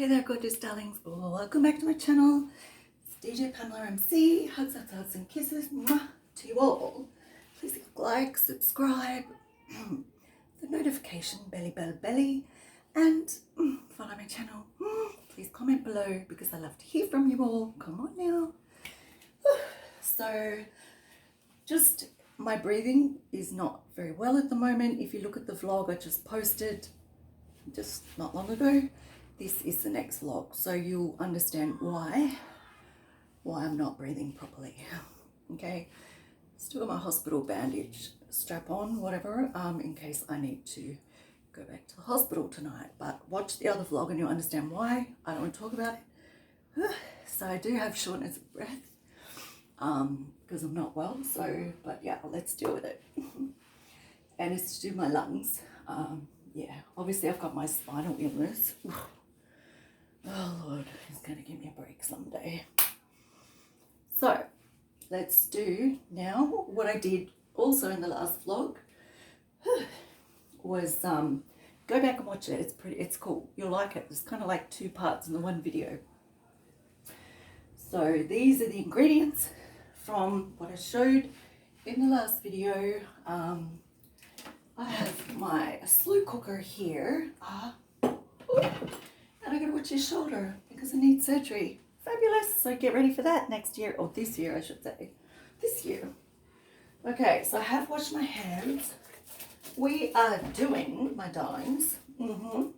Hey there, gorgeous darlings. Welcome back to my channel. It's DJPamelaMC. Hugs, hugs, hugs, and kisses to you all. Please like, subscribe, the notification belly, and follow my channel. Please comment below because I love to hear from you all. Come on now. So, just my breathing is not very well at the moment. If you look at the vlog I just posted just not long ago, this is the next vlog, so you'll understand why I'm not breathing properly. Okay, still got my hospital bandage strap on, whatever, in case I need to go back to the hospital tonight. But watch the other vlog and you'll understand why I don't want to talk about it. So I do have shortness of breath because I'm not well, so, but yeah, let's deal with it. And it's to do my lungs. Yeah, obviously I've got my spinal illness. Oh Lord, he's going to give me a break someday. So, let's do now what I did also in the last vlog was go back and watch it. It's cool. You'll like it. It's kind of like two parts in the one video. So, these are the ingredients from what I showed in the last video. I have my slow cooker here. And I gotta watch his shoulder because I need surgery. Fabulous. So get ready for that next year, or this year I should say. This year. Okay, so I have washed my hands. We are doing, my darlings. Where's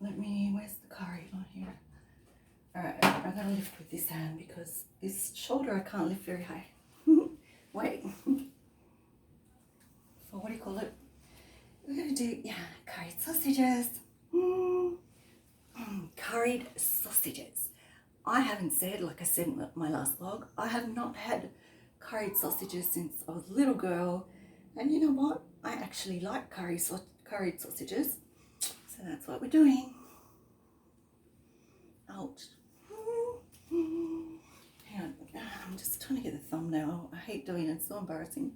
the curry on here? Alright, I'm gonna lift with this hand because this shoulder I can't lift very high. Wait. For what do you call it? We're gonna do, curried sausages. Curried sausages. I haven't said, like I said in my last vlog, I have not had curried sausages since I was a little girl. And you know what? I actually like curried sausages. So that's what we're doing. Ouch. Hang on. I'm just trying to get the thumbnail. I hate doing it. It's so embarrassing.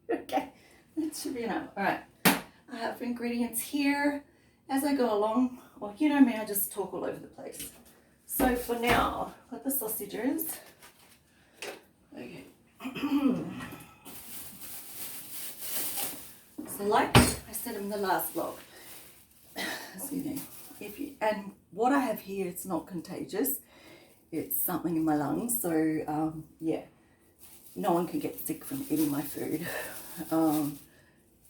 Okay. That should be enough. All right. I have ingredients here as I go along. Or you know me, I just talk all over the place. So for now, I've got the sausages. Okay. So like I said in the last vlog, excuse me, and what I have here, it's not contagious. It's something in my lungs. So yeah, no one can get sick from eating my food.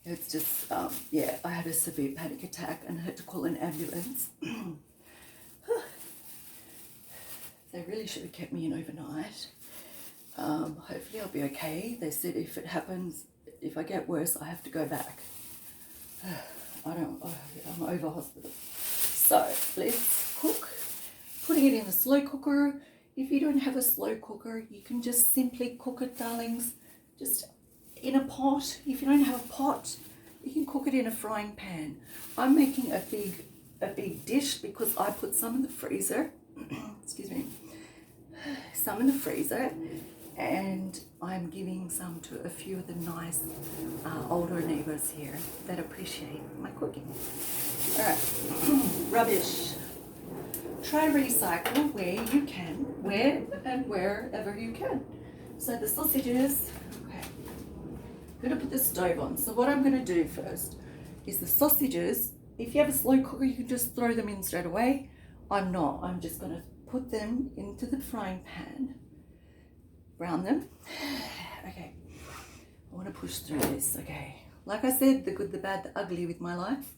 It's just, yeah, I had a severe panic attack and I had to call an ambulance. They really should have kept me in overnight. Hopefully I'll be okay. They said if it happens, if I get worse, I have to go back. I'm over hospital. So let's cook. Putting it in a slow cooker. If you don't have a slow cooker, you can just simply cook it, darlings. Just in a pot. If you don't have a pot, you can cook it in a frying pan. I'm making a big dish because I put some in the freezer. Excuse me. Some in the freezer, and I'm giving some to a few of the nice older neighbors here that appreciate my cooking. All right. Rubbish. Try recycle where you can, where and wherever you can. So the sausages, okay, I'm going to put the stove on. So what I'm going to do first is the sausages, if you have a slow cooker, you can just throw them in straight away. I'm not. I'm just going to put them into the frying pan, brown them. Okay, I want to push through this, okay. Like I said, the good, the bad, the ugly with my life.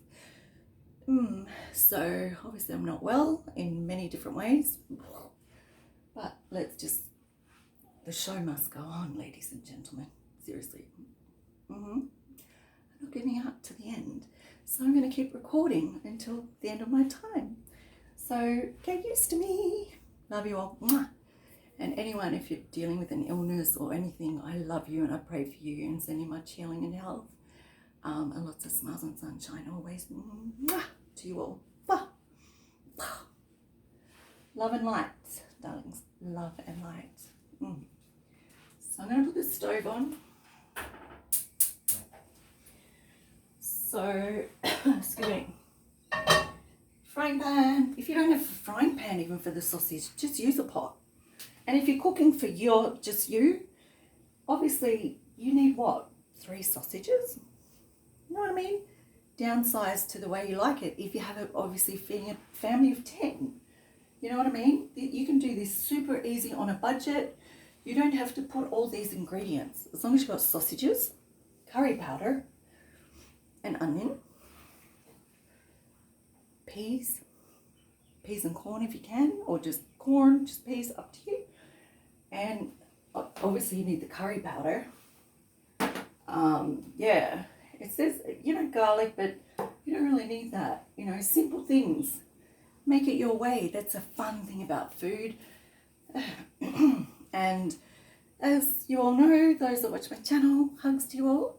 So obviously I'm not well in many different ways, but let's just, the show must go on, ladies and gentlemen, seriously. I'm not giving up to the end, so I'm going to keep recording until the end of my time. So get used to me. Love you all. And anyone, if you're dealing with an illness or anything, I love you and I pray for you and send you much healing and health. And lots of smiles and sunshine always. To you all. Love and light, darlings. Love and light. So I'm going to put the stove on. So, excuse me. Frying pan. If you don't have a frying pan even for the sausage, just use a pot. And if you're cooking for just you, obviously you need what? 3 sausages? You know what I mean? Downsize to the way you like it. If you have obviously feeding a family of 10, you know what I mean? You can do this super easy on a budget. You don't have to put all these ingredients. As long as you've got sausages, curry powder, an onion, peas and corn if you can, or just corn, just peas, up to you. And obviously you need the curry powder. Yeah, it says, you know, garlic, but you don't really need that. You know, simple things. Make it your way. That's a fun thing about food. And as you all know, those that watch my channel, hugs to you all.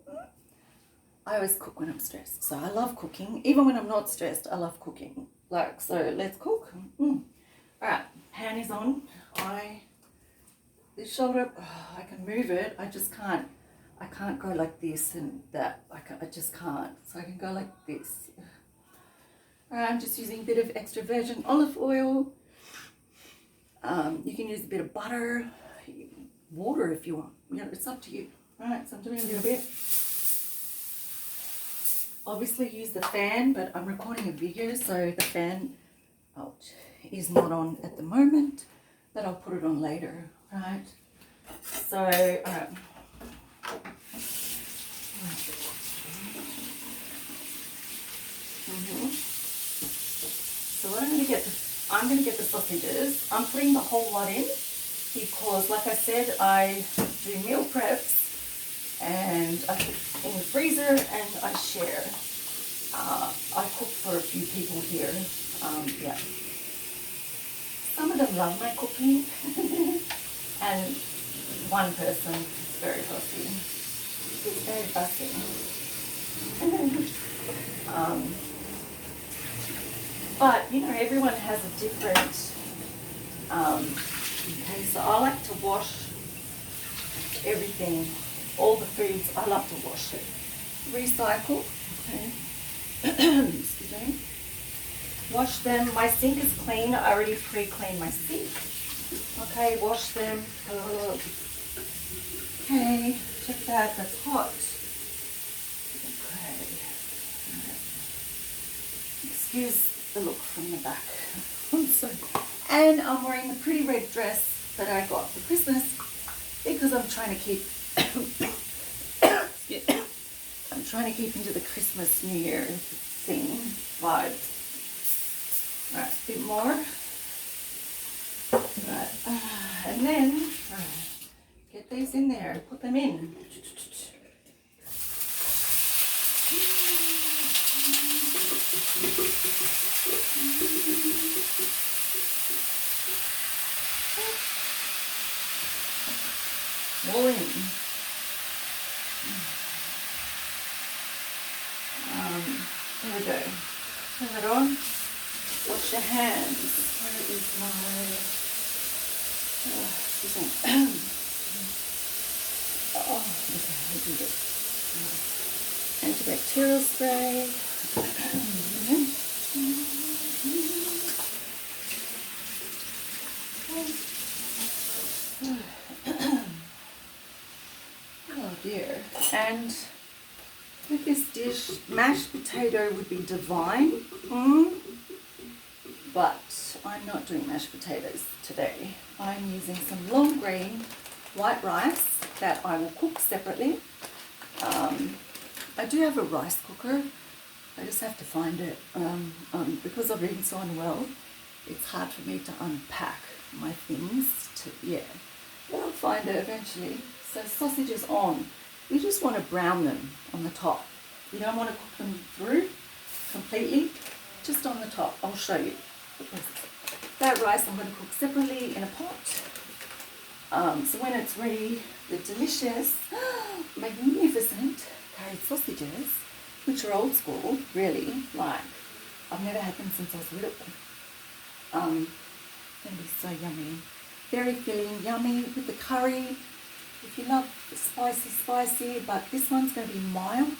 I always cook when I'm stressed. So I love cooking. Even when I'm not stressed, I love cooking. Like, so let's cook. All right, pan is on. This shoulder, I can move it. I can't go like this and that. I just can't. So I can go like this. All right, I'm just using a bit of extra virgin olive oil. You can use a bit of butter, water if you want. You know, it's up to you. All right, so I'm doing a little bit. Obviously use the fan, but I'm recording a video, so the fan is not on at the moment, but I'll put it on later, right? So, So what I'm going to get the sausages. I'm putting the whole lot in because, like I said, I do meal preps and I put in the freezer and I share. I cook for a few people here. Yeah. Some of them love my cooking and one person is very fussy. He's very fussy. But, you know, everyone has a different, okay, so I like to wash everything, all the foods, I love to wash it. Recycle, okay, excuse me. Wash them, my sink is clean, I already pre-cleaned my sink. Okay, wash them, okay, check that, that's hot. Okay, excuse the look from the back. And I'm wearing the pretty red dress that I got for Christmas because I'm trying to keep I'm trying to keep into the Christmas New Year thing vibe. Alright, a bit more. Right, and then get these in there, put them in. Roll in. There we go. Turn it on. Wash your hands. Where is my... excuse me. Oh, okay, we do this. Antibacterial spray. Oh dear. And with this dish, mashed potato would be divine. But I'm not doing mashed potatoes today. I'm using some long grain white rice that I will cook separately. I do have a rice cooker. I just have to find it. Because I've been so unwell, it's hard for me to unpack my things. But I'll find it eventually. So sausages on. You just want to brown them on the top. You don't want to cook them through completely, just on the top. I'll show you. That rice I'm going to cook separately in a pot. So when it's ready, the delicious, magnificent curried sausages, which are old school, really, like, I've never had them since I was little. Going to be so yummy. Very filling, yummy with the curry. If you love spicy, but this one's going to be mild.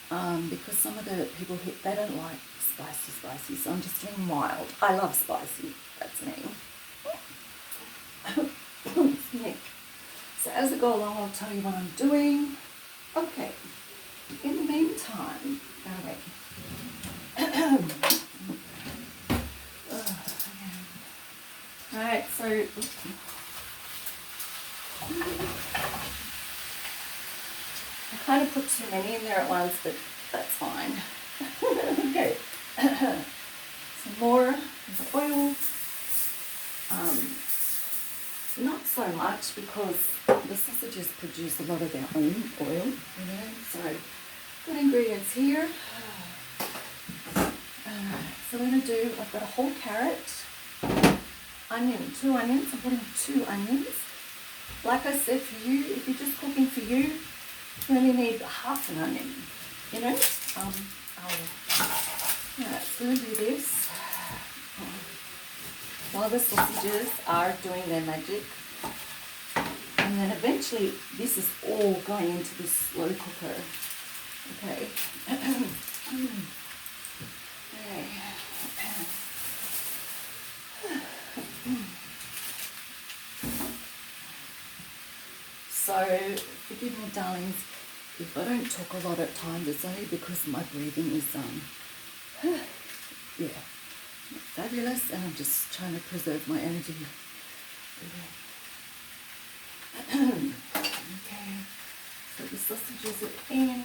because some of the people here, they don't like spicy, so I'm just doing mild. I love spicy, that's me. So as I go along, I'll tell you what I'm doing. Okay, in the meantime, Alright, so I kind of put too many in there at once, but that's fine. Okay, some more oil. Not so much because the sausages produce a lot of their own oil, you know, so good ingredients here. So I'm going to do, I've got a whole carrot, onion, 2 onions, I'm putting 2 onions. Like I said, for you, if you're just cooking for you, you only need half an onion, you know. Yeah, so I'm going to do this while the sausages are doing their magic. And then eventually, this is all going into the slow cooker. Okay. Okay. So, forgive me, darlings, if I don't talk a lot at times, it's only because my breathing is, yeah, fabulous, and I'm just trying to preserve my energy. Okay, so the sausages are in.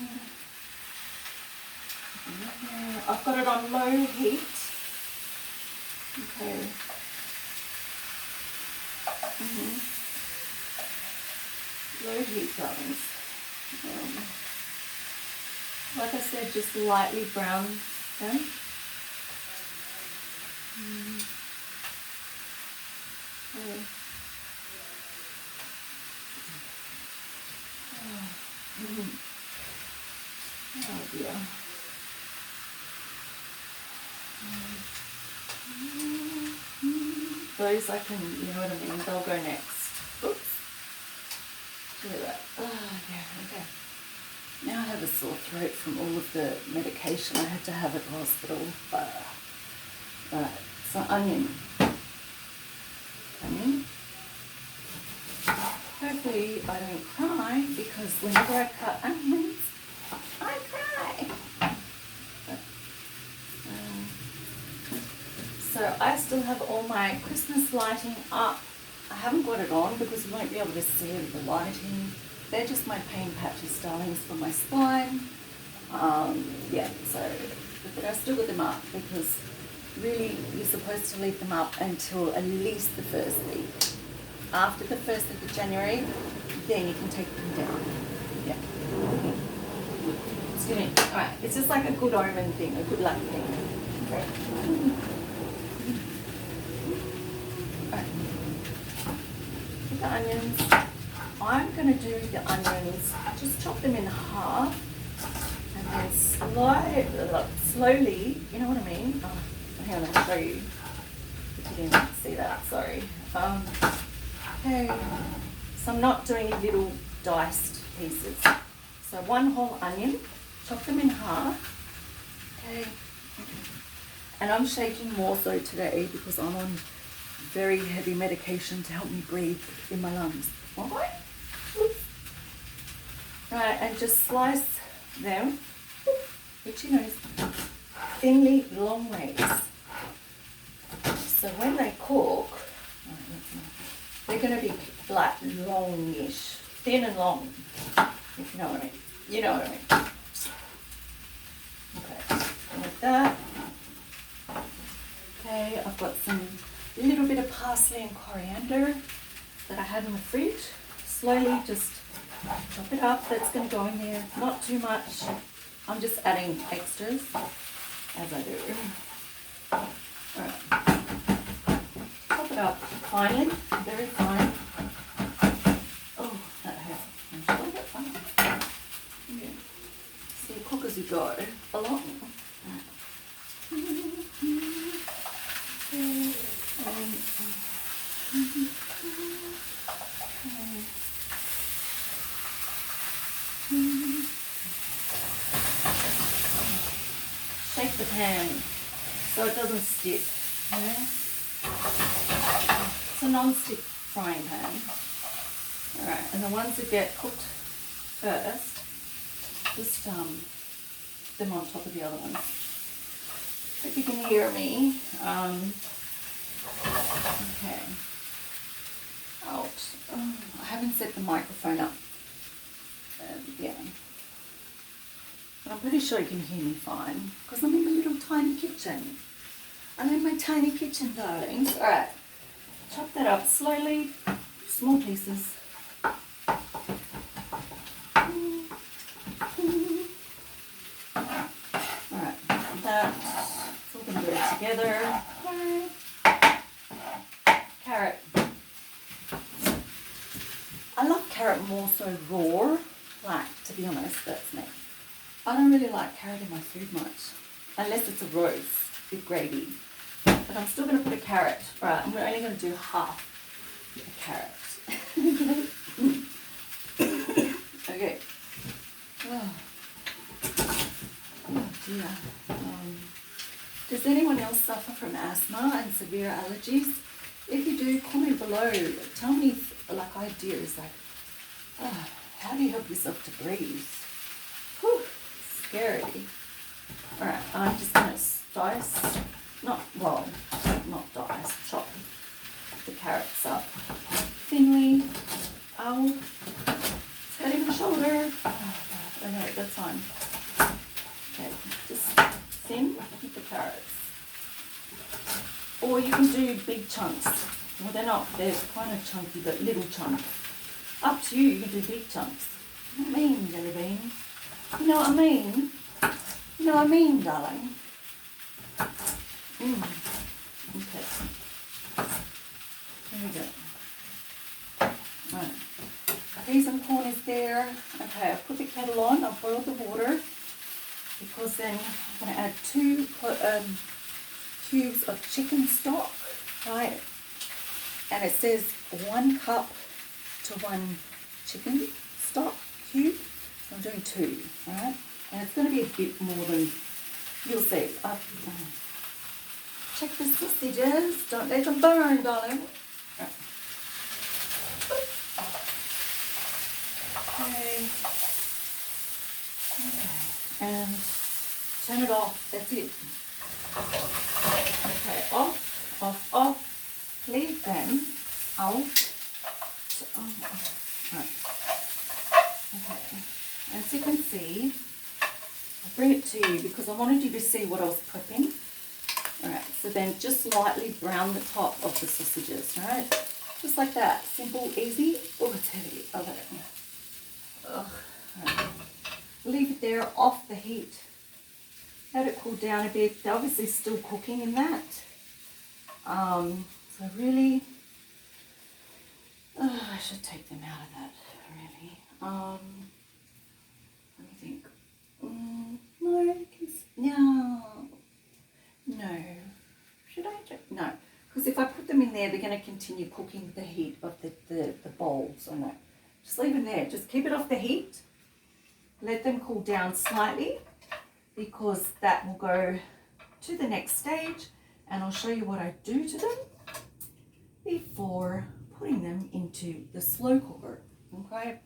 I've got it on low heat. Okay. Low heat, darlings. Like I said, just lightly brown them. Okay. Oh dear. Those I can, you know what I mean, they'll go next. Oops. Look at that. Oh, yeah, okay. Now I have a sore throat from all of the medication I had to have at the hospital. Right, so onion. Hopefully I don't cry, because whenever I cut onions, I cry. So I still have all my Christmas lighting up. I haven't got it on because you won't be able to see the lighting. They're just my pain patches, darlings, for my spine. Yeah, so but I still got them up because really you're supposed to leave them up until at least the first week. After the 1st of January, then you can take them down. Yeah. Excuse me. All right. It's just like a good omen thing, a good luck thing. Okay. All right. With the onions, I'm going to do the onions, just chop them in half, and then slowly, you know what I mean? Oh, hang on, I'll show you. If you didn't see that, sorry. Okay, so I'm not doing little diced pieces. So 1 whole onion, chop them in half. Okay, and I'm shaking more so today because I'm on very heavy medication to help me breathe in my lungs. Right, and just slice them, itchy nose, thinly, long ways. So when they cook, they're going to be like longish, thin and long, if you know what I mean. You know what I mean. Okay, like that. Okay, I've got a little bit of parsley and coriander that I had in the fridge. Slowly just chop it up. That's going to go in there. Not too much. I'm just adding extras as I do. Alright. Chop it up finely, very fine. Oh, that hurts. Yeah. So you cook as you go along. shake the pan so it doesn't stick. Okay? It's a non-stick frying pan. Alright, and the ones that get cooked first, just them on top of the other ones. Hope you can hear me. Okay. Out. Oh, I haven't set the microphone up. Yeah. But I'm pretty sure you can hear me fine because I'm in my little tiny kitchen. I'm in my tiny kitchen, darlings. Alright. Chop that up slowly, small pieces. Alright, that's all going to go together. Carrot. I love carrot more so raw, like, to be honest, that's me. I don't really like carrot in my food much, unless it's a roast with gravy. But I'm still going to put a carrot. Right, I'm only going to do half a carrot. Okay. Oh dear. Does anyone else suffer from asthma and severe allergies? If you do, comment below. Tell me, like, ideas, like, how do you help yourself to breathe? Whew, scary. Alright, I'm just going to dice, not dice, chop the carrots up thinly. Ow, it's hurting my shoulder. Oh, okay, that's fine. Okay, just thin with the carrots. Or you can do big chunks. Well, they're kind of chunky, but little chunks. Up to you, you can do big chunks. You know what I mean, jelly bean? You know what I mean? You know what I mean, darling? Okay. There we go. Right. Peas and corn is there. Okay, I've put the kettle on. I've boiled the water because then I'm going to add 2 cubes of chicken stock, right? And it says 1 cup to 1 chicken stock cube. So I'm doing 2, right? And it's going to be a bit more than, you'll see. Check the sausages. Don't let them burn, darling. Right. Okay. And turn it off. That's it. Okay, off. Leave them out. Right. Okay. As you can see, I'll bring it to you because I wanted you to see what I was prepping. Alright, so then just lightly brown the top of the sausages, right? Just like that. Simple, easy. Oh, it's heavy. Oh, that. Ugh. Right. Leave it there off the heat. Let it cool down a bit. They're obviously still cooking in that. So really, I should take them out of that, really. Let me think. No. Should I? No. Because if I put them in there, they're going to continue cooking with the heat of the bowls. I know. Just leave them there. Just keep it off the heat. Let them cool down slightly because that will go to the next stage. And I'll show you what I do to them before putting them into the slow cooker, okay?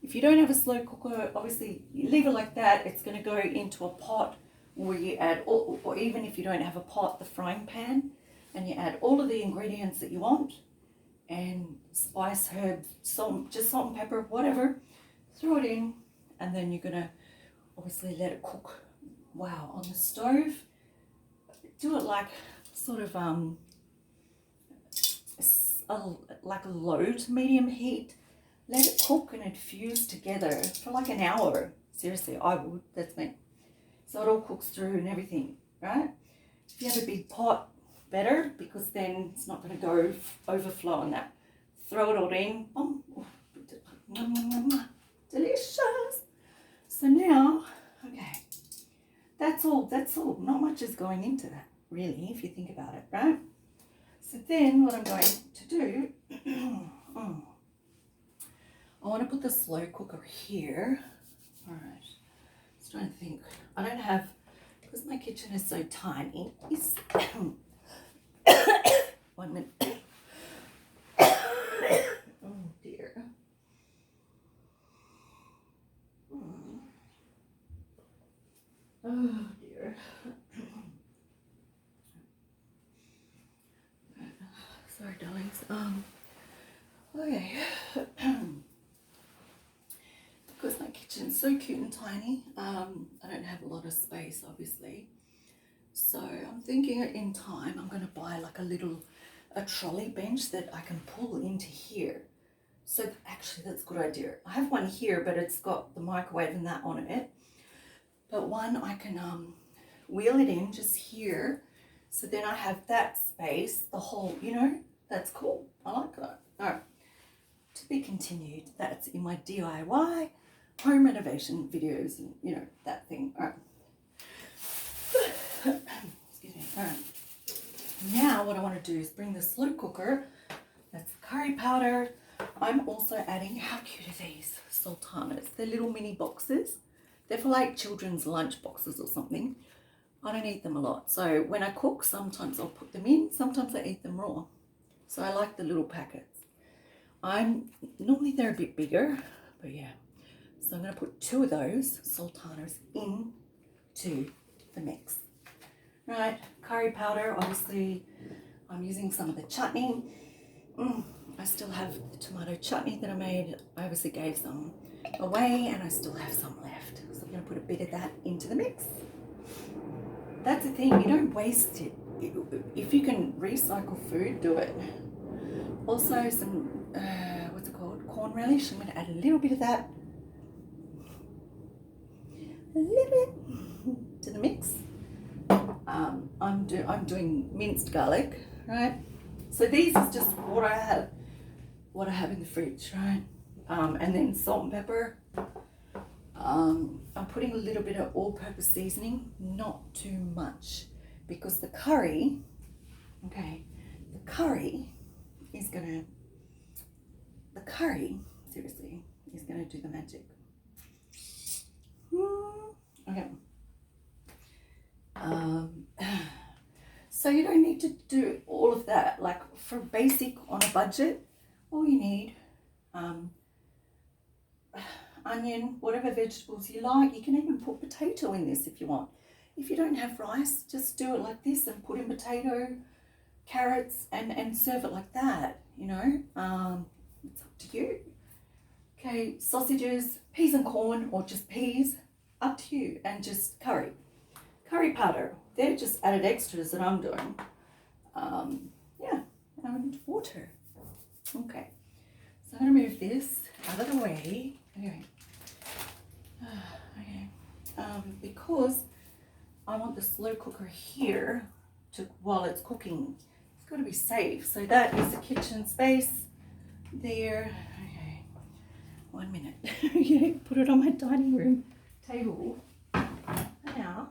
If you don't have a slow cooker, obviously you leave it like that, it's going to go into a pot where you add, or even if you don't have a pot, the frying pan, and you add all of the ingredients that you want, and spice, herbs, salt, just salt and pepper, whatever, throw it in, and then you're going to obviously let it cook, wow, on the stove. Do it like sort of like a low to medium heat. Let it cook and infuse together for like an hour. Seriously, I would. That's me. So it all cooks through and everything, right? If you have a big pot, better, because then it's not going to go overflow on that. Throw it all in. Delicious. So now, okay. That's all. Not much is going into that, really, if you think about it, right? So then what I'm going to do, I want to put the slow cooker here. All right. Just trying to think. I don't have, because my kitchen is so tiny, is 1 minute. Oh dear. Oh dear. Sorry, darlings. Okay. Because my kitchen's so cute and tiny, I don't have a lot of space, obviously. So I'm thinking in time I'm going to buy like a trolley bench that I can pull into here. So actually that's a good idea. I have one here, but it's got the microwave and that on it. But one I can wheel it in just here. So then I have that space, the whole, you know, that's cool. I like that. All right, to be continued. That's in my DIY home renovation videos and, you know, that thing. All right. Excuse me. All right. Now what I want to do is bring the slow cooker. That's curry powder. I'm also adding, how cute are these? Sultanas. They're little mini boxes. They're for like children's lunch boxes or something. I don't eat them a lot. So when I cook, sometimes I'll put them in. Sometimes I eat them raw. So I like the little packets. Normally they're a bit bigger, but yeah. So I'm going to put 2 of those sultanas into the mix. Right, curry powder, obviously I'm using some of the chutney. I still have the tomato chutney that I made. I obviously gave some away and I still have some left. So I'm going to put a bit of that into the mix. That's the thing, you don't waste it. If you can recycle food, do it. Also some, what's it called? Corn relish. I'm going to add a little bit of that. A little bit to the mix. I'm doing minced garlic, right? So these is just what I have in the fridge, right? And then salt and pepper. I'm putting a little bit of all-purpose seasoning, not too much, because the curry, seriously, is gonna do the magic. Okay. So you don't need to do all of that. Like for basic on a budget, all you need, onion, whatever vegetables you like. You can even put potato in this if you want. If you don't have rice, just do it like this and put in potato, carrots, and serve it like that, you know. It's up to you. Okay, sausages, peas and corn, or just peas, up to you. And just curry powder. They're just added extras that I'm doing. Yeah, and water. Okay, so I'm gonna move this out of the way. Okay. Because I want the slow cooker here while it's cooking. It's got to be safe. So that is the kitchen space there. Okay, 1 minute. Yeah, put it on my dining room table. Now,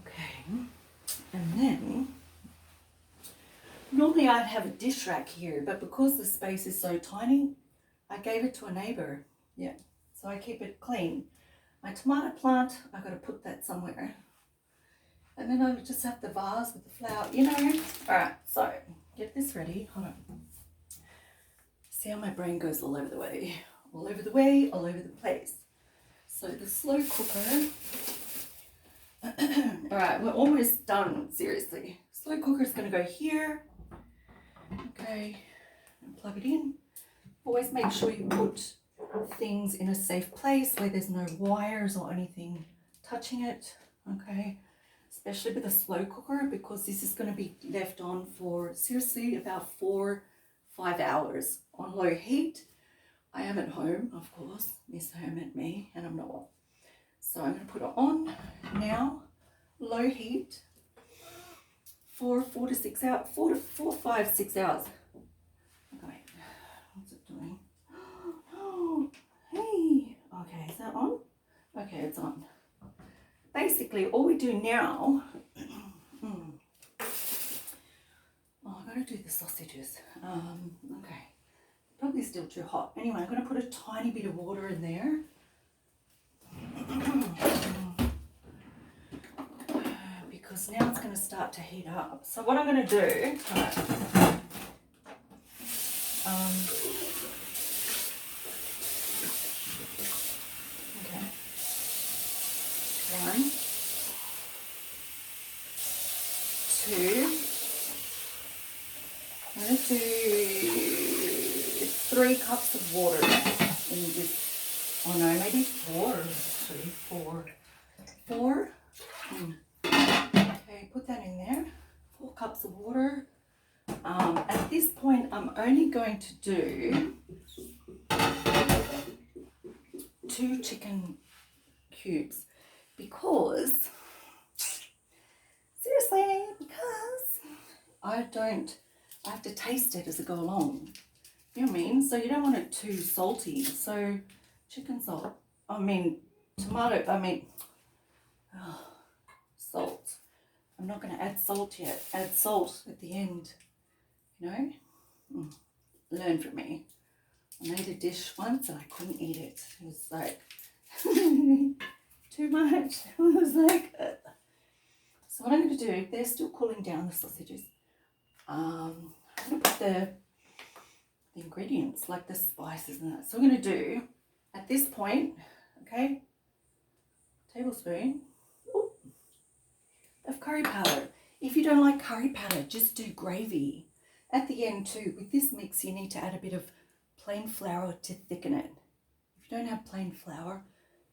okay, and then normally I'd have a dish rack here, but because the space is so tiny, I gave it to a neighbor. Yeah, so I keep it clean. My tomato plant, I got to put that somewhere. And then I just have the vase with the flower, you know. All right, so get this ready. Hold on. See how my brain goes all over the way, all over the place. So the slow cooker. All right, we're almost done, seriously. Slow cooker is going to go here. Okay, and plug it in. Always make sure you put things in a safe place where there's no wires or anything touching it, okay? Especially with a slow cooker, because this is going to be left on for seriously about 4-5 hours on low heat. I am at home, of course, Miss Home at me, and I'm not. So I'm going to put it on now, low heat, for 4 to 6 hours, 5, 6 hours. Okay, what's it doing? Oh, hey. Okay, is that on? Okay, it's on. Basically, all we do now, I gotta do the sausages. Okay, probably still too hot. Anyway, I'm gonna put a tiny bit of water in there. Because now it's going to start to heat up. So what I'm going to do, right, okay, 1, 2, I'm going to do 3 cups of water in this, oh no, maybe 4, actually, 4. 4? Okay, put that in there, 4 cups of water. At this point, I'm only going to do 2 chicken cubes because, seriously, because I have to taste it as I go along. You know what I mean? So you don't want it too salty. So chicken salt, tomato, salt. I'm not going to add salt yet. Add salt at the end, you know? Learn from me. I made a dish once and I couldn't eat it. It was like too much. It was like, So what I'm going to do, they're still cooling down, the sausages. I'm going to put the ingredients, like the spices and that. So I'm going to do, at this point, okay, tablespoon of curry powder. If you don't like curry powder, just do gravy. At the end too, with this mix, you need to add a bit of plain flour to thicken it. If you don't have plain flour,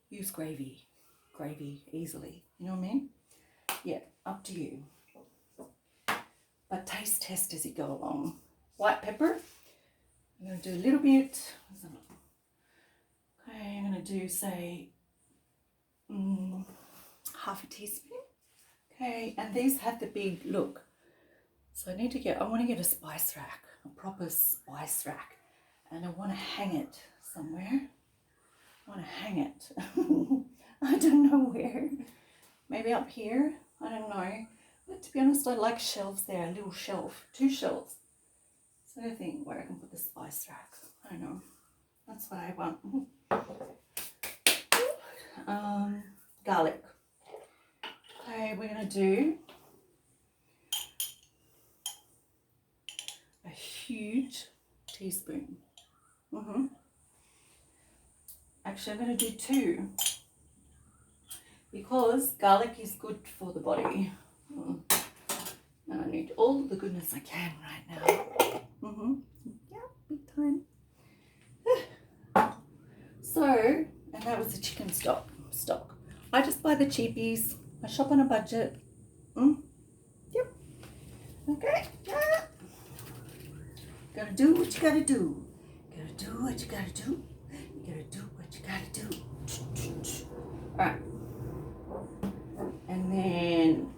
use gravy. Gravy easily. You know what I mean? Yeah, up to you. But taste test as you go along. White pepper. I'm going to do a little bit. Okay, I'm going to do, say, half a teaspoon. Okay, and these have the big look. So I want to get a spice rack, a proper spice rack. And I want to hang it somewhere. I want to hang it. I don't know where. Maybe up here. I don't know. But to be honest, I like shelves there. A little shelf. 2 shelves. So I think where I can put the spice rack. I don't know. That's what I want. Garlic. Okay, we're going to do a huge teaspoon. Actually, I'm going to do 2 because garlic is good for the body. And I need all the goodness I can right now. Yeah, big time. So, and that was the chicken stock. I just buy the cheapies. I shop on a budget. Yep. Okay. Yeah. Gotta do what you gotta do. Gotta do what you gotta do. You gotta do what you gotta do. Alright. And then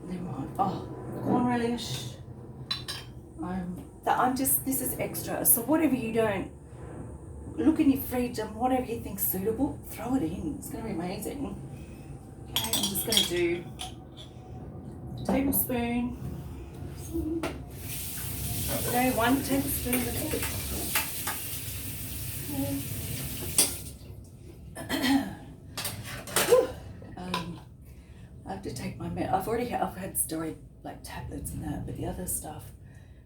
corn relish. This is extra. So whatever you don't, look in your fridge and whatever you think's suitable, throw it in. It's going to be amazing. Okay, I'm just going to do a tablespoon. Okay, 1 tablespoon of it. I have to take my I've had steroid like tablets and that, but the other stuff,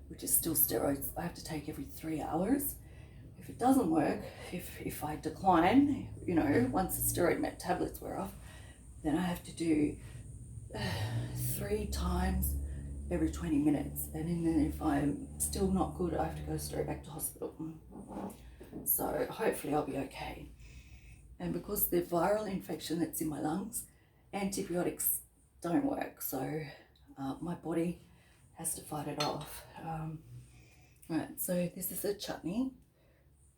which is still steroids, I have to take every 3 hours. If it doesn't work, if I decline, you know, once the steroid tablets wear off, then I have to do 3 times every 20 minutes. And then if I'm still not good, I have to go straight back to hospital. So hopefully I'll be okay. And because the viral infection that's in my lungs, antibiotics don't work. So my body has to fight it off. Right, so this is a chutney,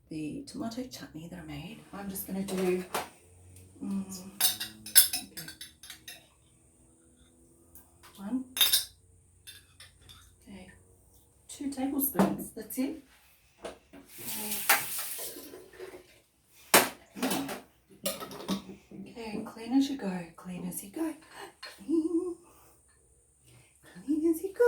the tomato chutney that I made. I'm just going to do, okay, 1, okay, 2 tablespoons, that's it. Okay, clean as you go, clean as you go, clean as you go.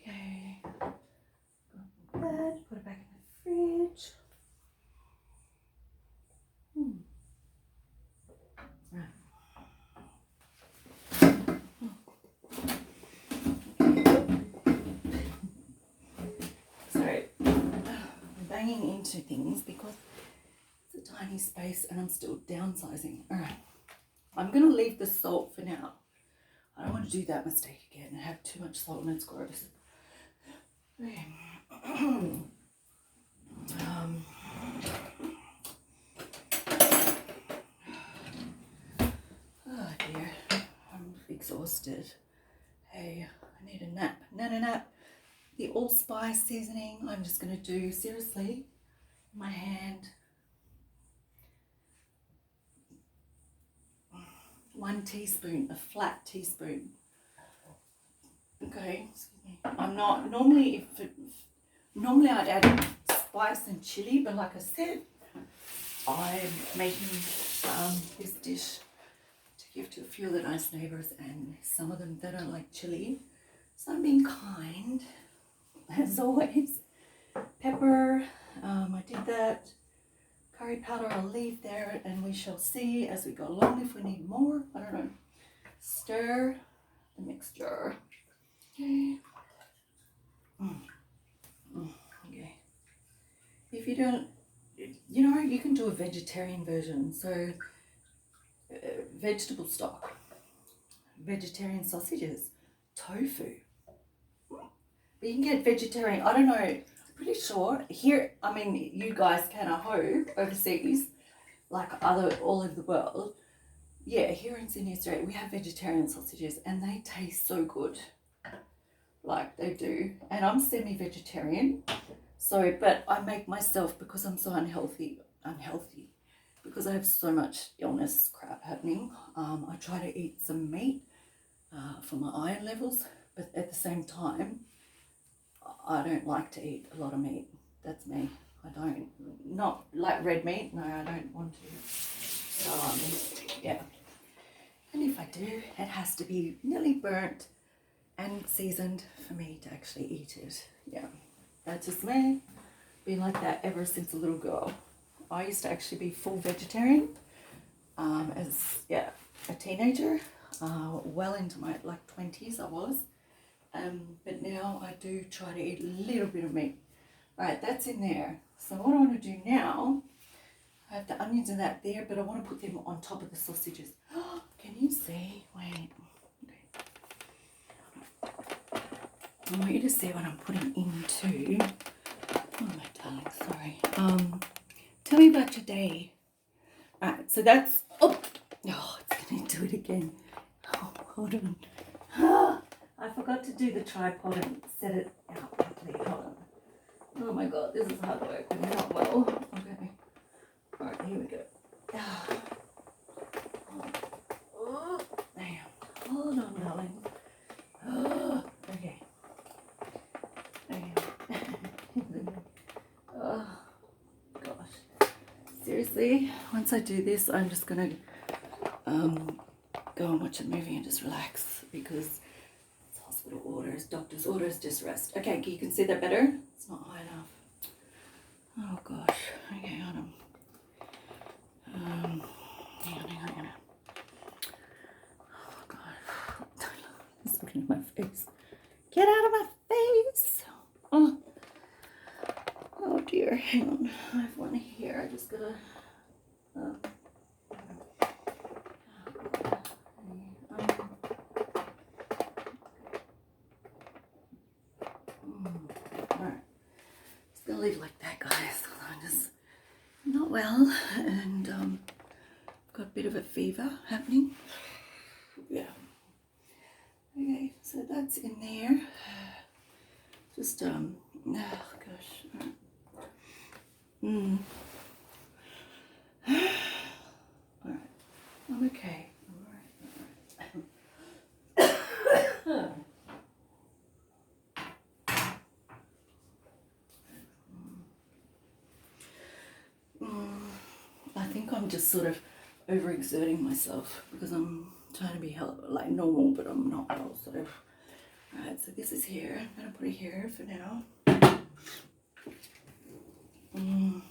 Okay. banging into things because it's a tiny space and I'm still downsizing. All right, I'm going to leave the salt for now. I don't want to do that mistake again and have too much salt and it's gross. Okay. Oh dear, I'm exhausted. Hey, I need a nap. Nap. The allspice seasoning, I'm just going to do, seriously, my hand. 1 teaspoon, a flat teaspoon. Okay, excuse me. I'm not, normally I'd add spice and chili, but like I said, I'm making this dish to give to a few of the nice neighbours and some of them that don't like chili. So I'm being kind, as always. Pepper, I did that. Curry powder I'll leave there and we shall see as we go along if we need more. I don't know. Stir the mixture. Okay. Okay. If you don't, you know, you can do a vegetarian version. So vegetable stock, vegetarian sausages, tofu. But you can get vegetarian, I don't know, pretty sure here, I mean, you guys can, I hope, overseas, like all over the world. Yeah, here in Sydney, Australia, we have vegetarian sausages and they taste so good. Like they do. And I'm semi-vegetarian. So, but I make myself because I'm so unhealthy, because I have so much illness crap happening. I try to eat some meat for my iron levels, but at the same time, I don't like to eat a lot of meat. That's me. I don't, not like red meat. No, I don't want to. So, yeah. And if I do, it has to be nearly burnt and seasoned for me to actually eat it. Yeah, that's just me. Been like that ever since a little girl. I used to actually be full vegetarian as a teenager. Well into my 20s I was. But now I do try to eat a little bit of meat. All right, that's in there. So what I want to do now, I have the onions and that there, but I want to put them on top of the sausages. Can you see? Wait. Okay. I want you to see what I'm putting into. Oh my darling, sorry. Tell me about your day. All right, so that's, it's going to do it again. Oh, hold on. I forgot to do the tripod and set it out properly. Hold on. Oh my god, this is hard work and not well. Okay. Alright, here we go. Oh, damn. Hold on, darling. Oh, okay. Oh, gosh. Seriously, once I do this, I'm just gonna go and watch a movie and just relax because hospital orders, doctor's orders, just rest. Okay, you can see that better? It's not high enough. Oh gosh. Okay, hold on. Hang on. Oh god. It's looking at my face. Get out of my face! Oh dear, hang on. I have one here. I just gotta leave like that, guys. I'm just not well and got a bit of a fever happening. Yeah. Okay, so that's in there. Just oh gosh. Alright. I'm okay. Alright. I think I'm just sort of overexerting myself because I'm trying to be like normal, but I'm not well, sort of. Alright, so this is here. I'm going to put it here for now. Okay.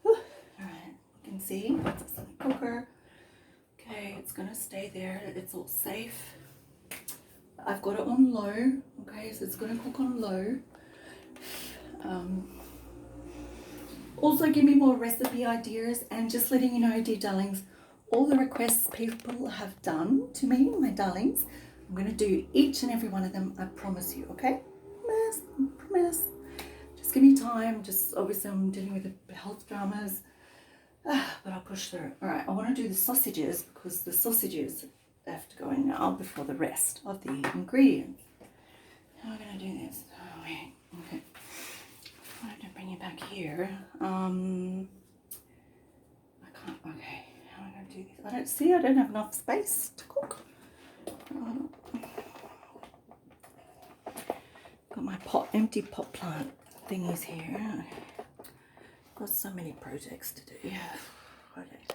Alright, you can see it's in the cooker. Okay, it's going to stay there. It's all safe. I've got it on low. Okay, so it's going to cook on low. Also, give me more recipe ideas, and just letting you know, dear darlings, all the requests people have done to me, my darlings, I'm going to do each and every one of them, I promise you, okay? Promise, promise. Just give me time. Just obviously I'm dealing with the health dramas, but I'll push through. All right, I want to do the sausages because the sausages have to go in now before the rest of the ingredients. How am I going to do this? Oh, wait, okay. I have to bring you back here. I can't, okay. How am I going to do this? I don't have enough space to cook. Got my empty pot plant thingies here. Got so many projects to do. Okay.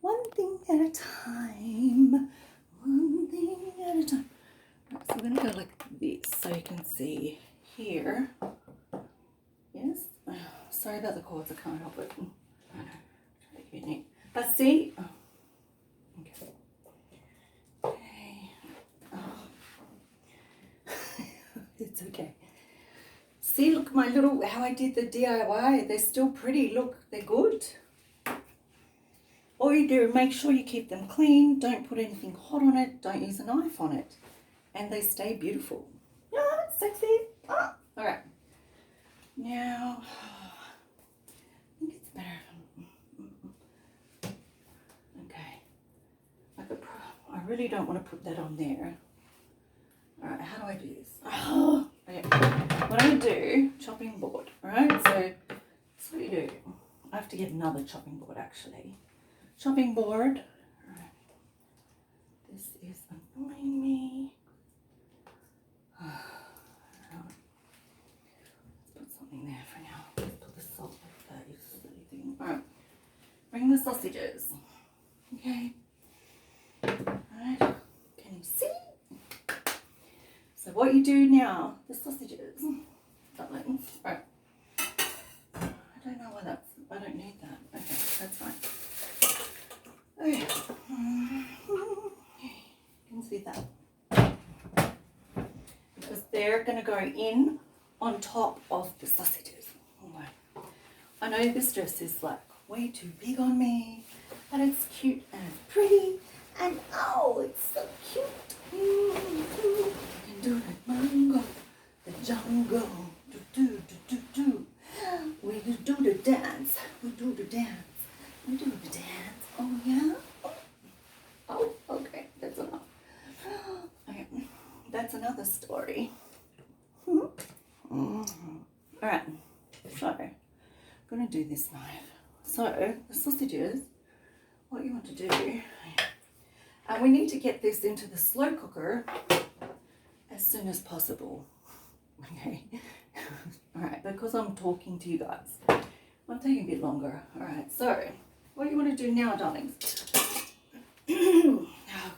One thing at a time. One thing at a time. Right, so we're going to go like this so you can see here. Yes. Sorry about the cords, I can't help it. I know. But see. Oh. Okay. Okay. Oh. It's okay. See, look, my little, how I did the DIY. They're still pretty. Look, they're good. All you do, make sure you keep them clean. Don't put anything hot on it. Don't use a knife on it. And they stay beautiful. Yeah, sexy. Ah. All right. Now, I think it's better. Okay. I really don't want to put that on there. All right, how do I do this? Oh, okay. What I'm going to do, chopping board, all right? So that's what you do. I have to get another chopping board, actually. Chopping board. All right. This is annoying me. There for now. Let's put the salt like that, you silly thing. Alright, bring the sausages. Okay. Alright, can you see? So what you do now, the sausages, darlings. Alright. I don't know why that's, I don't need that. Okay, that's fine. Okay. You can see that. Because they're going to go in on top of the sausages. Oh, I know this dress is like way too big on me, but it's cute and it's pretty, and oh, it's so cute. You can do the mango, the jungle, do. We do the dance, we do the dance, we do the dance. Oh yeah. Oh, okay, that's enough. Okay, that's another story. Alright, so I'm going to do this knife. So the sausages, what you want to do, and we need to get this into the slow cooker as soon as possible. Okay, alright, because I'm talking to you guys, I'm taking a bit longer. Alright, so what you want to do now, darlings? Oh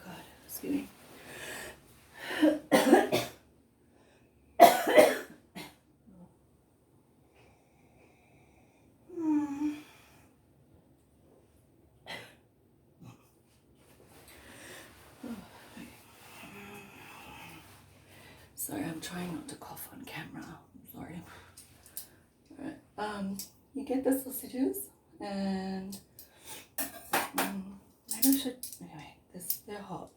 God, excuse me. Sorry, I'm trying not to cough on camera. I'm sorry. Alright, you get the sausages, and maybe I should, anyway, they're hot.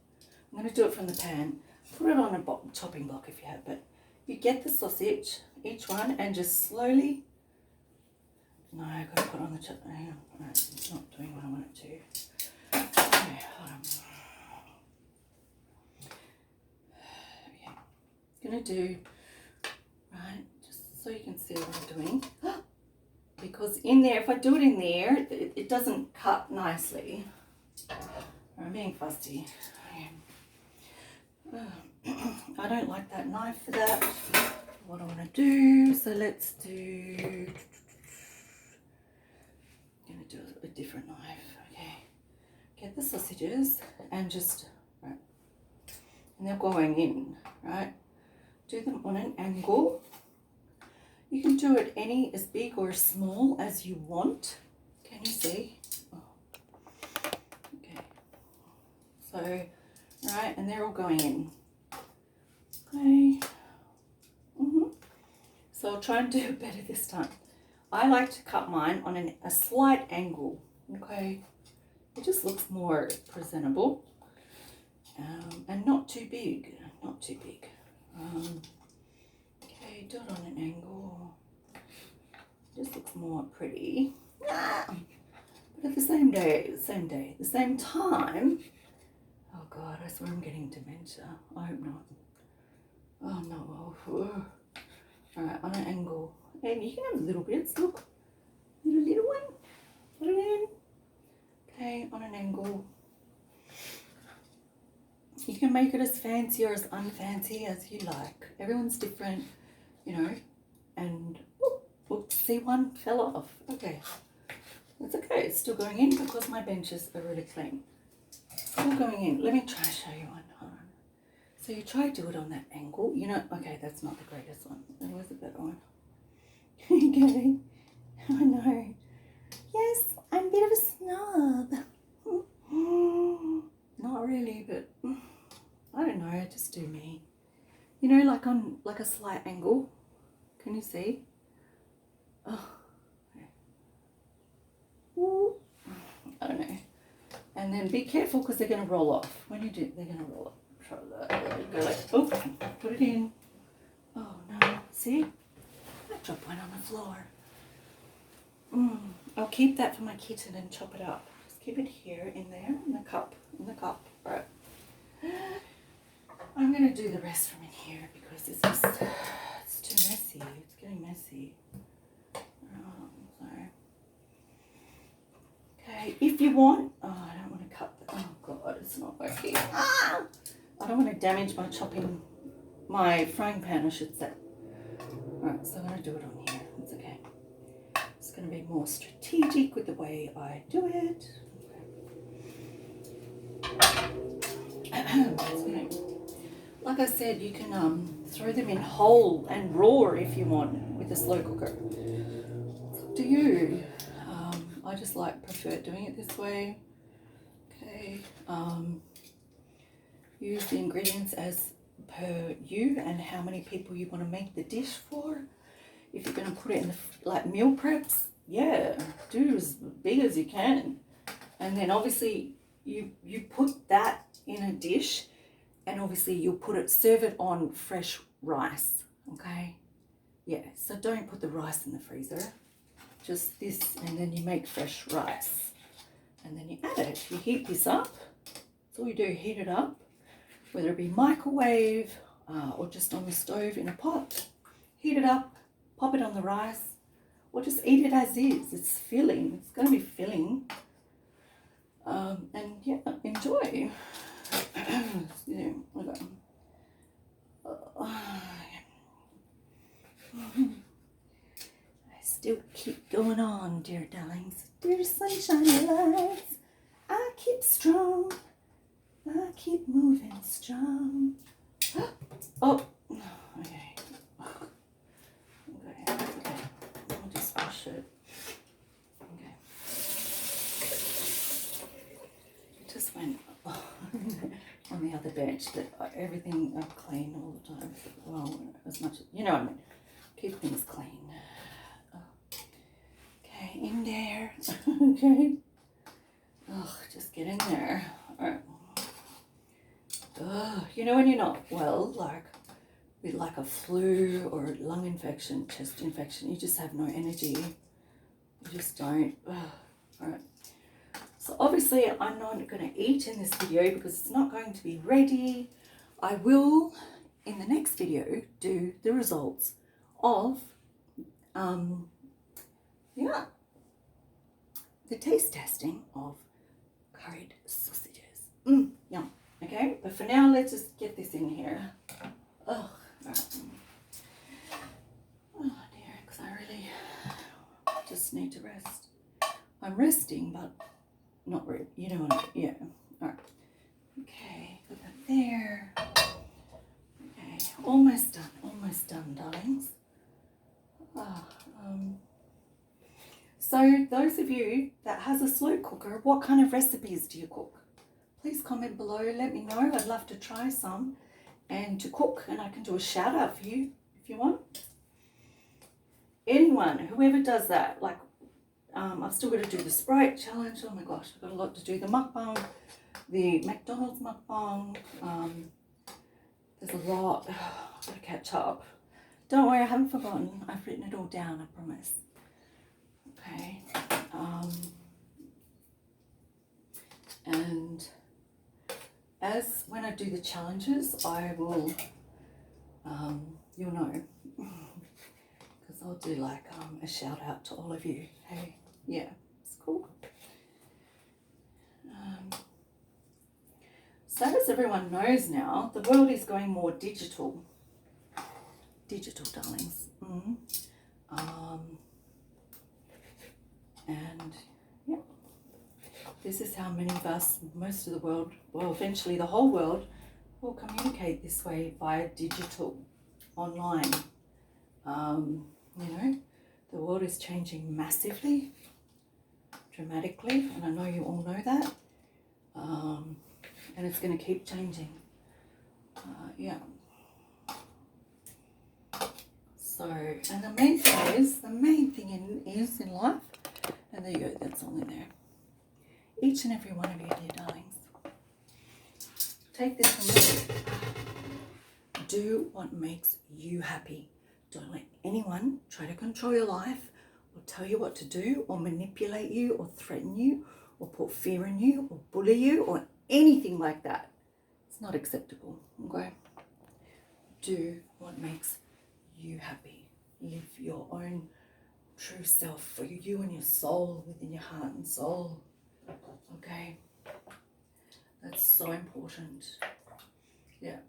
I'm going to do it from the pan. Put it on a chopping block if you have, but you get the sausage, each one, and just slowly, no, I've got to put on the chop, hang on, alright, it's not doing what I want it to. Okay, hold on. Going to do, right, just so you can see what I'm doing, because in there, if I do it in there, it doesn't cut nicely. I'm being fussy. I don't like that knife for that. What I want to do, so let's do, I'm going to do a different knife. Okay, get the sausages and just, right, and they're going in, right. Do them on an angle. You can do it as big or as small as you want. Can you see? Oh. Okay. So, right, and they're all going in. Okay. So I'll try and do it better this time. I like to cut mine on a slight angle, okay? It just looks more presentable, and not too big, not too big. Okay, do it on an angle. Just looks more pretty. But at the same same time, oh God, I swear I'm getting dementia. I hope not. Oh no. All right, on an angle. And you can have little bits, look. Little one. Put it in. Okay, on an angle. You can make it as fancy or as unfancy as you like. Everyone's different, you know. And, oops, see, one fell off. Okay. It's okay, it's still going in because my benches are really clean. Still going in. Let me try to show you one. Hold on. So you try to do it on that angle. You know, okay, that's not the greatest one. There was a better one. Okay. I know. Yes, I'm a bit of a snob. Not really, but I don't know, just do me. You know, like on like a slight angle. Can you see? Oh. Ooh. I don't know. And then be careful because they're going to roll off. When you do, they're going to roll off. Try that. Go like, oh, put it in. Oh no. See? I dropped one on the floor. I'll keep that for my kitten and chop it up. Just keep it here, in there, in the cup. All right. I'm going to do the rest from in here because it's just, it's too messy. It's getting messy. Sorry. Okay, if you want, oh, I don't want to cut that. Oh God, it's not working. Ah! I don't want to damage my frying pan, I should say. All right, so I'm going to do it on here. It's okay. It's going to be more strategic with the way I do it. Like I said, you can throw them in whole and raw if you want with a slow cooker. It's up to you. I just prefer doing it this way. Okay. Use the ingredients as per you and how many people you want to make the dish for. If you're going to put it in like meal preps, yeah, do as big as you can. And then obviously you put that in a dish, and obviously you'll serve it on fresh rice, okay? Yeah, so don't put the rice in the freezer. Just this, and then you make fresh rice. And then you add it. You heat this up. That's all you do, heat it up. Whether it be microwave or just on the stove in a pot. Heat it up, pop it on the rice, or just eat it as is. It's filling. It's going to be filling. And yeah, enjoy. Yeah, okay. I still keep going on, dear darlings. Dear sunshine lights, I keep strong. I keep moving strong. Oh, okay. Okay, I'll just wash it. Okay. It just went on the other bench, but everything I clean all the time. Well, as much as, you know what I mean. Keep things clean. Okay, in there. Okay. Oh, just get in there. All right. You know when you're not well, like with like a flu or lung infection, chest infection, you just have no energy. You just don't. Alright. So obviously I'm not going to eat in this video because it's not going to be ready. I will, in the next video, do the results of, yeah, the taste testing of curried sausages. Yum. Okay, but for now, let's just get this in here. Oh, right. Oh dear, because I really just need to rest. I'm resting, but not really. You know what? Yeah. All right. Okay, put that there. Okay, almost done, darlings. So those of you that has a slow cooker, what kind of recipes do you cook? Please comment below, let me know. I'd love to try some and to cook, and I can do a shout out for you if you want. anyone, whoever does that, like, I've still got to do the Sprite challenge. Oh my gosh, I've got a lot to do. The mukbang, the McDonald's mukbang. There's a lot. I've got to catch up. Don't worry, I haven't forgotten. I've written it all down, I promise. Okay. And as when I do the challenges, I will, you'll know, because I'll do like a shout out to all of you. Hey, yeah, it's cool. So as everyone knows now, the world is going more digital. Digital, darlings. And yeah, this is how many of us, most of the world, well, eventually the whole world, will communicate this way via digital, online. You know, the world is changing massively, dramatically, and I know you all know that. And it's going to keep changing. Yeah. So, and the main thing is in life, and there you go, that's all in there. Each and every one of you, dear darlings, take this from me. Do what makes you happy. Don't let anyone try to control your life, or tell you what to do, or manipulate you, or threaten you, or put fear in you, or bully you, or anything like that. It's not acceptable, okay? Do what makes you happy. Live your own true self for you and your soul, within your heart and soul, okay? That's so important. Yeah.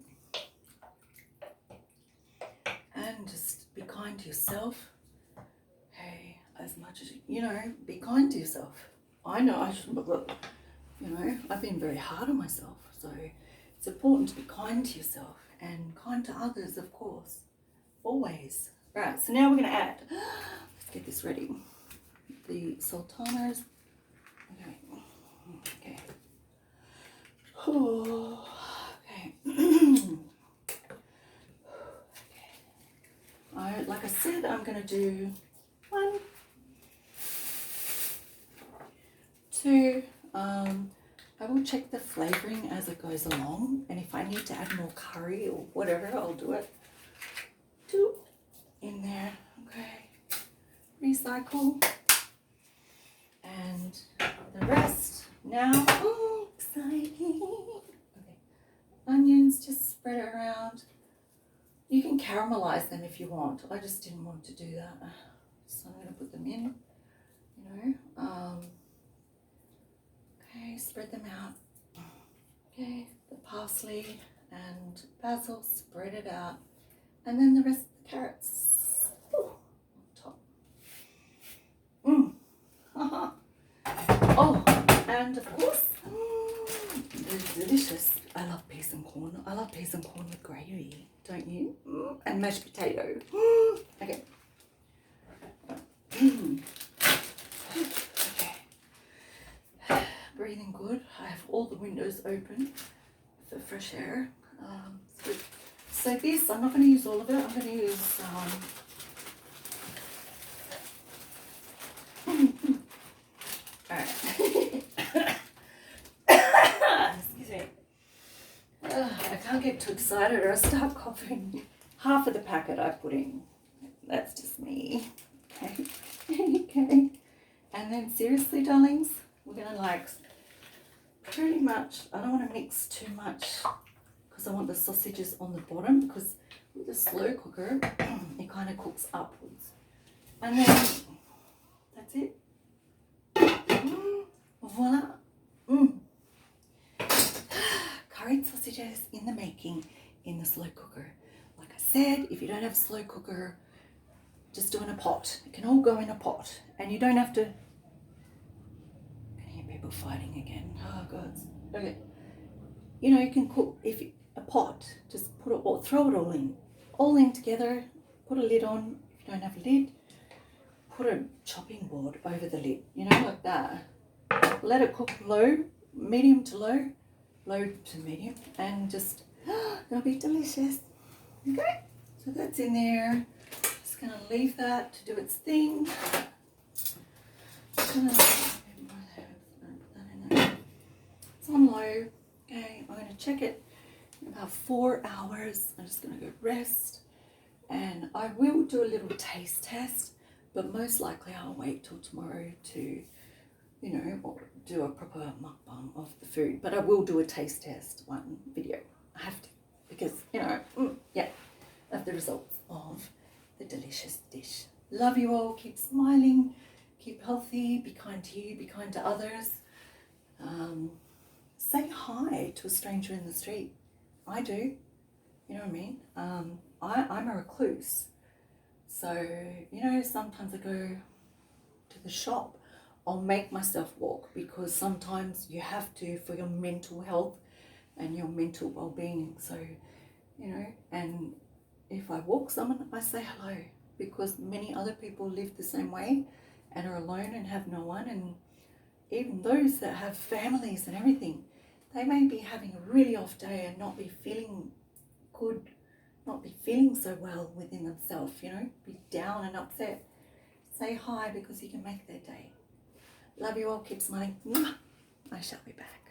And just be kind to yourself. Hey, as much as you know, be kind to yourself. I know I shouldn't, but look, you know, I've been very hard on myself, so it's important to be kind to yourself and kind to others, of course, always. Right, so now we're going to add, let's get this ready, the sultanas. Okay, okay. Oh, okay. Okay. Like I said, I'm going to do 1, 2. I will check the flavouring as it goes along, and if I need to add more curry or whatever, I'll do it. 2 in there, okay. Recycle. And the rest now. Oh, exciting. Okay. Onions, just spread it around. You can caramelize them if you want. I just didn't want to do that. So I'm going to put them in, you know. Okay, spread them out. Okay, the parsley and basil, spread it out. And then the rest of the carrots. Ooh, on top. Oh, and of course, they're delicious. I love peas and corn. I love peas and corn with gravy, don't you? And mashed potato. Okay. Okay. Breathing good. I have all the windows open for fresh air. So this, I'm not going to use all of it. I'm going to use excuse me. I can't get too excited or I start coughing. Half of the packet I put in. That's just me. Okay. Okay. And then seriously, darlings, we're going to like pretty much, I don't want to mix too much because I want the sausages on the bottom, because with the slow cooker, it kind of cooks upwards. And then that's it. Voila. Curried sausages in the making in the slow cooker. Like I said, if you don't have a slow cooker, just do it in a pot. It can all go in a pot, and you don't have to. I can hear people fighting again. Oh God. Okay. You know, you can cook a pot. Just put it all, throw it all in together. Put a lid on. If you don't have a lid, put a chopping board over the lid. You know, like that. Let it cook low, medium to low, low to medium, and just it'll be delicious. Okay. So that's in there. Just going to leave that to do its thing. It's on low. Okay, I'm going to check it in about 4 hours. I'm just going to go rest. And I will do a little taste test, but most likely I'll wait till tomorrow to, you know, do a proper mukbang of the food. But I will do a taste test one video. I have to, because, you know, yeah, of the results of the delicious dish. Love you all. Keep smiling. Keep healthy. Be kind to you. Be kind to others. Say hi to a stranger in the street. I do. You know what I mean? I'm a recluse. So, you know, sometimes I go to the shop. I'll make myself walk because sometimes you have to for your mental health and your mental well-being. So, you know, and if I walk someone, I say hello because many other people live the same way and are alone and have no one. And even those that have families and everything, they may be having a really off day and not be feeling good, not be feeling so well within themselves, you know, be down and upset. Say hi because you can make their day. Love you all. Keep smiling. I shall be back.